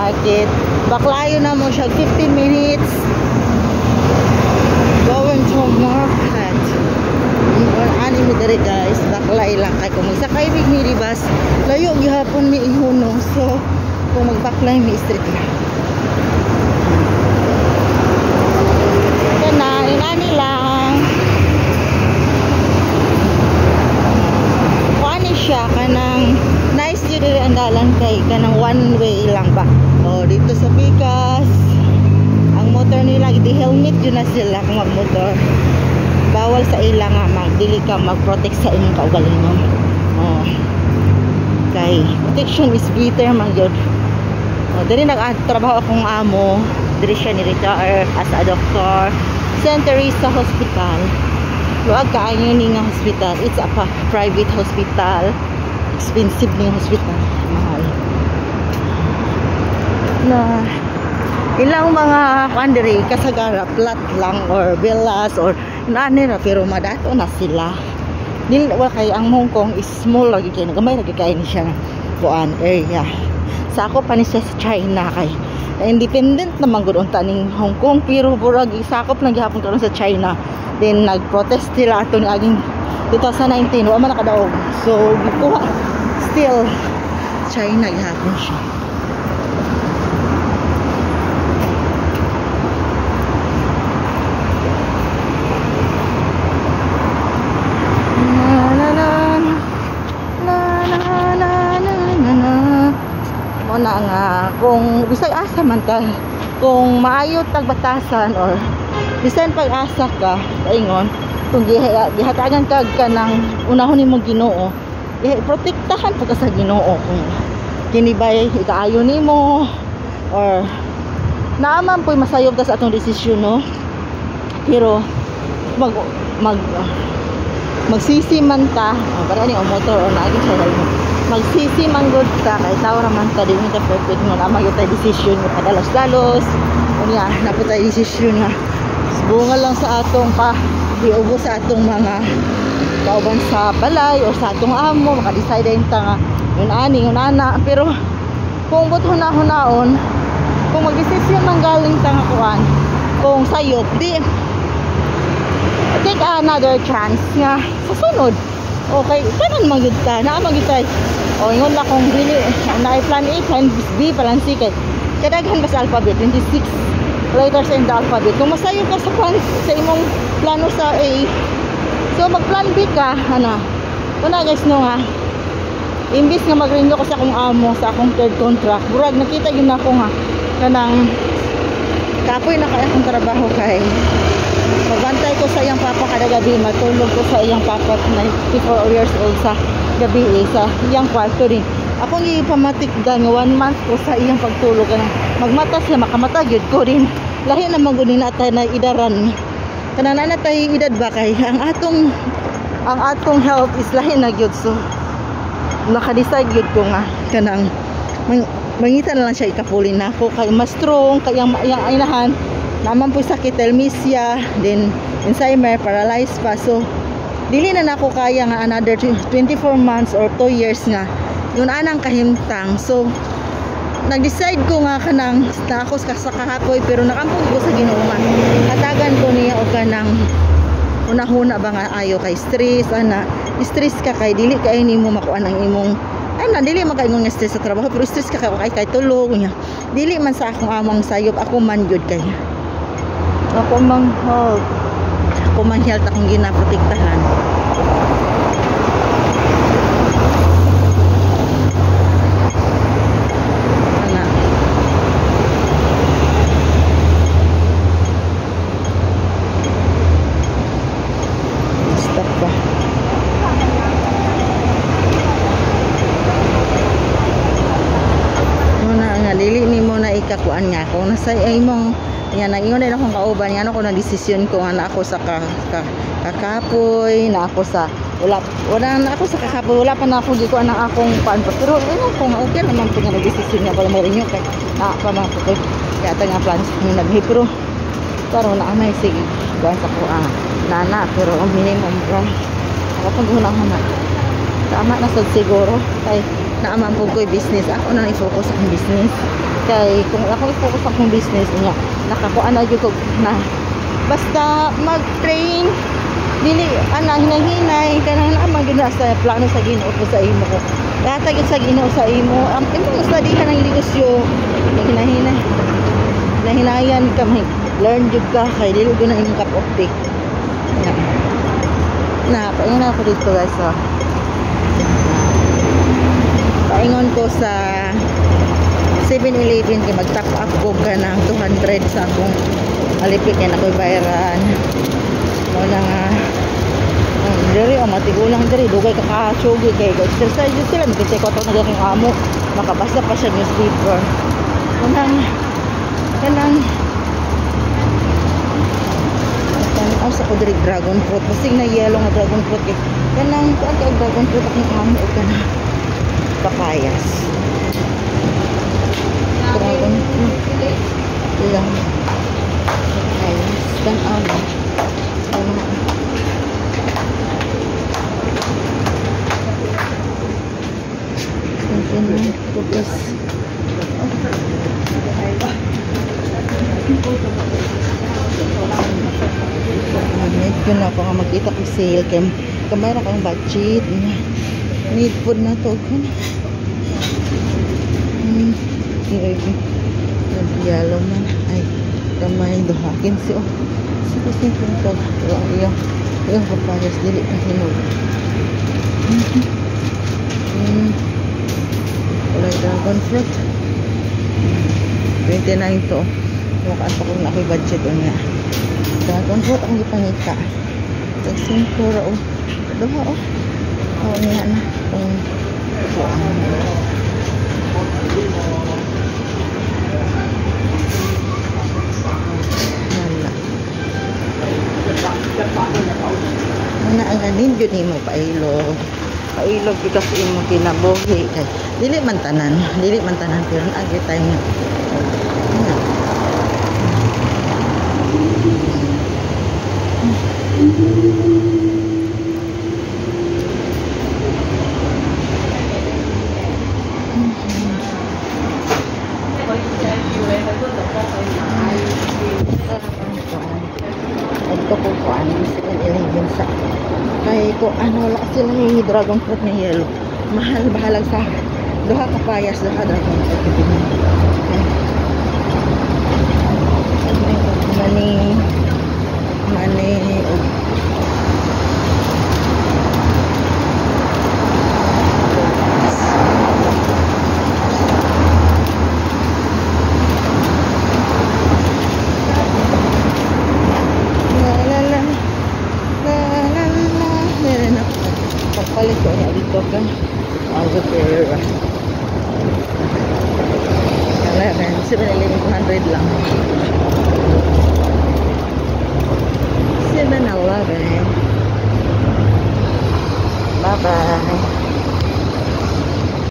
market. Baklayo na mo siya 15 minutes going to market. Ani mo dere guys, baklay lang kay kung isa kay big minibus layo gihapon mi ihuno. So kung magbaklay mi street lang. Kana ingani lang. Kuani siya kanang nice jud diri ang dalan kay kanang one way lang ba. Oh dito sa Pikas ang motor nila di helmet yun na sila kung magmotor. Bawal sa ila nga magdili ka mag-protect sa inyong kaugalingon. Oh. Kay protection is better man gyud. Oh, diri nag-trabaho akong amo, diri siya ni-retire as a doctor. St. Teresa Hospital. Luag kaayo ni nga hospital. It's a private hospital. Expensive ni hospital. Mahal. Na ilang mga kandiri kasagara flat lang or villas or nani na pero madato na sila. Dili wa kay ang Hong Kong is small lagi kay nagamay lagi kay ni siya kuan area. Sa ako pa ni siya sa China kay independent naman gud unta ning Hong Kong pero burag isakop lang gihapon karon sa China. Then nag-protest sila ato ni aging 2019 wa man nakadaog. So gikuha still China gihapon siya. Na nga kung bisag asa man ka kung maayo tagbatasan or bisan pag-asa ka kaingon kung gihatagan ka kanang unahon nimo Ginoo protektahan pag sa Ginoo kung kinibay ikaayo nimo or naaman po'y masayop ta sa atong desisyon no pero magsisi man ta para ni o motor o naagin sa helmet magsisi man good ka kay tao raman ta din ka perfect mo na magitay decision mo padalos-dalos unya naputay decision nga bunga lang sa atong pa diubo sa atong mga kauban sa balay o sa atong amo maka-decide ta nga yun ani yun ana pero kung but hunaon kung mag-decision man galing ta nga kuan kung sayop di take another chance nga sa sunod. Okay, kanan magyud ta, naa magyud tay. O ingon la kung dili na plan A, plan B, plan C kay kadaghan ba sa alphabet 26 letters in the alphabet. Kung masayo ka sa plan sa imong plano sa A, so mag-plan B ka, ana. Kuna guys no nga. Imbis nga mag-renew ko sa akong amo sa akong third contract, burag nakita gyud nako nga kanang kapoy na kay akong trabaho kay magbantay ko sa iyang papa kada gabi, matulog ko sa iyang papa 94 years old sa gabi sa iyang kwarto din. Akong ipamatik nga 1 month ko sa iyang pagtulog na magmata siya makamata gyud ko din. Lahi na maguni na tay na idaran. Kanana na tay edad ba kay ang atong health is lahi na gyud so naka-decide gyud ko nga kanang mangita na lang siya ikapulin na ako kay mas strong kay ang inahan naman po sakit telmisia then Alzheimer paralyzed pa so dili na nako kaya nga another 24 months or 2 years nga yun anang kahimtang so nag-decide ko nga kanang na ako sa kahapoy pero nakampong ko sa Ginoo nga hatagan ko niya o kanang una-huna ba nga ayo kay stress ana stress ka kay dili kay nimo makuan ang imong ana dili makaingon nga stress sa trabaho pero stress ka kay tulog niya dili man sa akong amang sayop ako man gyud kay ako mang health akong ginaprotektahan ana stop ba muna nga dili ni mo na ikakuan nga kung nasa imong yan ang ingon na akong kauban yan ako na desisyon ko nga na ako sa kakapoy na ako sa wala na ako sa kakapoy wala pa na ako gikuan ng akong paan pa pero ano kung okay naman po nga desisyon nga pala mo rin yun kay na pa mga po kaya ito nga plans kung naghipro pero na amay sige kuhan sa ko nana pero minimum ako pag hunang tama na sad siguro kay naaman po ko business. Ako na i-focus akong business. Kay kung ako i-focus akong business niya, nakakuha na jud ko na basta mag-train dili ana hinay-hinay kanang naman gyud sa plano sa Ginoo ko sa imo ko. Kata gyud sa Ginoo sa imo. Ang imong studyhan ng negosyo, hinay-hinay. Hinayan ka may learn jud ka kay dili gyud na imong cup of tea. Na, paingon ako dito guys. So. Paingon ko sa 7-Eleven kay mag-top up ko ka ng 200 sa akong alipit yan ako'y bayaran. Wala nga diri o matigulang diri dugay ka ka-sugi kay exercise sila magkita ko ito naging amo makabasa pa siya newspaper kanang sa ko diri dragon fruit basig na yellow nga dragon fruit kay kanang dragon fruit akong amo o kanang papayas dragon fruit lang papayas kan amo Pupis. Medyo na ako nga magkita ko sale kay kamay na kang budget need food na to yellow man ay kamay duhakin siya sige simple to yung papayas dili pa hinog kulay dragon fruit 29 to mukaan pa kung ako'y budget o nga dragon fruit ang ipangita tagsingkura o doha o niya na kung wala ang anin yun mo pailog kasi imo kinabuhi kay dili man tanan pero agi tayo ito ko ano 7-Eleven sa kay ko ano wala kasi lang yung dragon fruit na yellow mahal bahalag sa duha ka payas duha dragon fruit mani palit ko na dito ka Algo Pereira kaya 7-Eleven 200 lang